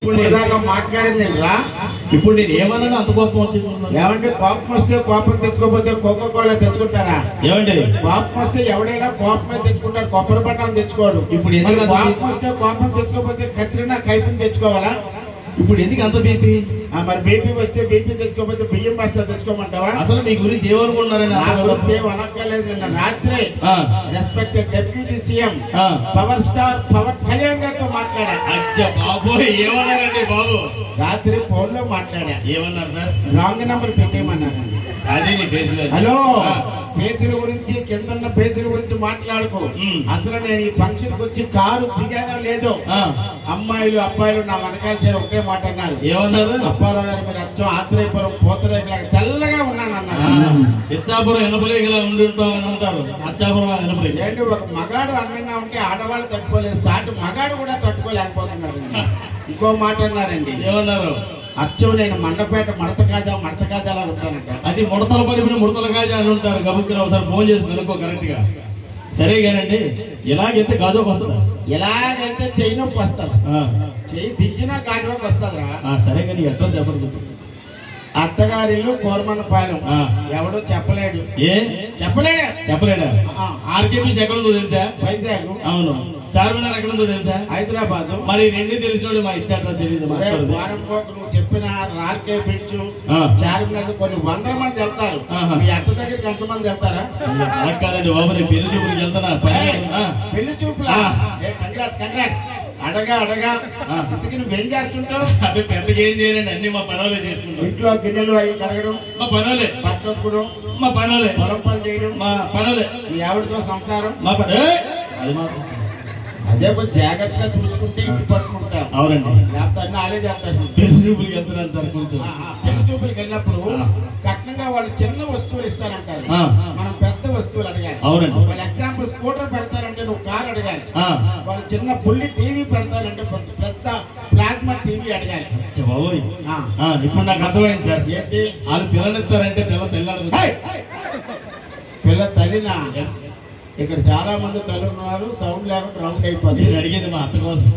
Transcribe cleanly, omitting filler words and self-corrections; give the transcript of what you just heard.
ఇప్పుడు మాట్లాడింది రా. ఇప్పుడు నేను ఏమన్నా అంత కోపం ఏమంటే కోపం వస్తే కోపం తెచ్చుకోకపోతే కోకో కోలా తెచ్చుకుంటారా? ఏమంటే కోపం వస్తే ఎవడైనా కోపమే తెచ్చుకుంటారు, కొబ్బరి పట్టణం తెచ్చుకోడు. ఇప్పుడు కోపం వస్తే కోపం తెచ్చుకోకపోతే కత్రినా కైపుని తెచ్చుకోవాలా? ఇప్పుడు ఎందుకు అంత బీపీ? మరి బీపీ వస్తే బీపీ తెచ్చుకోకపోతే బియ్యం బస్తా తెచ్చుకోమంటావా? అసలు మీ గురించి ఏమనుకుంటున్నారని అనక్కర్లేదు. నిన్న రాత్రి respected deputy CM power star Pawan Kalyan గారితో మాట్లాడా. ఏమన్నారండి బాబు? రాత్రి ఫోన్ లో మాట్లాడా. ఏమన్నారు సార్? Wrong number పెట్టేయమన్నారు. అదే హలో, పేసుల గురించి కిందన్న పేసుల గురించి మాట్లాడుకో. అసలు నేను ఈ ఫంక్షన్ కి వచ్చి కారు దిగానో లేదో అమ్మాయిలు అబ్బాయిలు నా వెనకాల చేరి ఒకటే మాట అన్నారు. ఏమన్నారు? అప్పారావు గారు మీరు అచ్చం ఆత్రేయపురం పోతరేగలాగా తెల్లగా ఉన్నాను అన్నారు. ఇచ్చాపురం ఎనపలేగలా ఉండి ఉంటామని అంటారు. అచ్చాపురం ఎనపలే ఏంటి, ఒక మగాడు అందంగా ఉంటే ఆడవాళ్ళు తట్టుకోలేదు, సాటి మగాడు కూడా తట్టుకోలేకపోతున్నారు. ఇంకో మాట అన్నారండి. ఏమన్నారు? అచ్చం నేను మండపేట మడత కాజాలా ఉంటానంట. అది ముడతలు పడిపోయిన ముడతల కాజా అని ఉంటారు. గబుక్కున ఒకసారి ఫోన్ చేసి కనుక్కో కరెక్ట్ గా. సరే కానండి, ఇలాగైతే గాజోకి వస్తుందా? ఎలాగైతే చెయ్యి నొప్పి వస్తుంది, చెయ్యి దించినా గాజోకి వస్తుందిరా. సరే కానీ ఎట్లా చెప్పరు? అత్తగారిల్లు కోరమన్నపాలెం. ఎవడో చెప్పలేడు. చెప్పలేడా? ఆర్కేబీ ఎక్కడుందో తెలుసా? వైజాగ్. అవును. చార్మినార్ ఎక్కడుందో తెలుసా? హైదరాబాద్. మరి రెండు తెలిసినోడు మా ఇద్దరు తెలియదు. వారం నువ్వు చెప్పిన ఆర్కే బీచ్ చార్మినార్ కొన్ని వందల మంది వెళ్తారు. మీ అత్త దగ్గరికి ఎంతమంది వెళ్తారా? కాదండి బాబు, నేను పెళ్లి చూపులకు వెళ్తానా? పెళ్లి చూపులా? కంగ్రాట్స్. అడగా ఇంతకి నువ్వేం చేస్తుంటావు? అవి పెద్దగా ఏం చేయాలండి, అన్ని మా పనులే చేసుకుంటాం. ఇంట్లో గిన్నెలు అవి కడగడం మా పనులే, పట్టుకోవడం మా పనులే, పొలం పని చేయడం మా పనులే, మీ ఆవిడతో సంసారం మా అది మాత్రం. అదే కొంచెం జాగ్రత్తగా చూసుకుంటే ఇంటి పట్టుకుంటావు. అవునండి. లేకపోతే అన్నీ ఆలే చేస్తారు. పెళ్లి చూపులకి వెళ్తున్నాను సార్. కొంచెం పెళ్లి చూపులకి వెళ్ళినప్పుడు కట్నంగా వాళ్ళు చిన్న వస్తువులు ఇస్తారంటారు, మనం పెద్ద వస్తువులు అడగాలి. అవునండి. వాళ్ళు ఎగ్జాంపుల్ స్కూటర్ పెడతారంటే నువ్వు కార్ అడగాలి. వాళ్ళు చిన్న బుల్లి టీవీ పెడతారంటే పెద్ద ప్లాస్మా టీవీ అడగాలి. ఇప్పుడు నాకు అర్థమైంది సార్. ఏంటి? వాళ్ళు పిల్లనిస్తారంటే తెల్లాడు పిల్ల తల్లినా? ఇక్కడ చాలా మంది తల్లి ఉన్నారు, సౌండ్ లేకుండా రౌండ్ అయిపోతుంది. అడిగేది మా అత్త కోసం.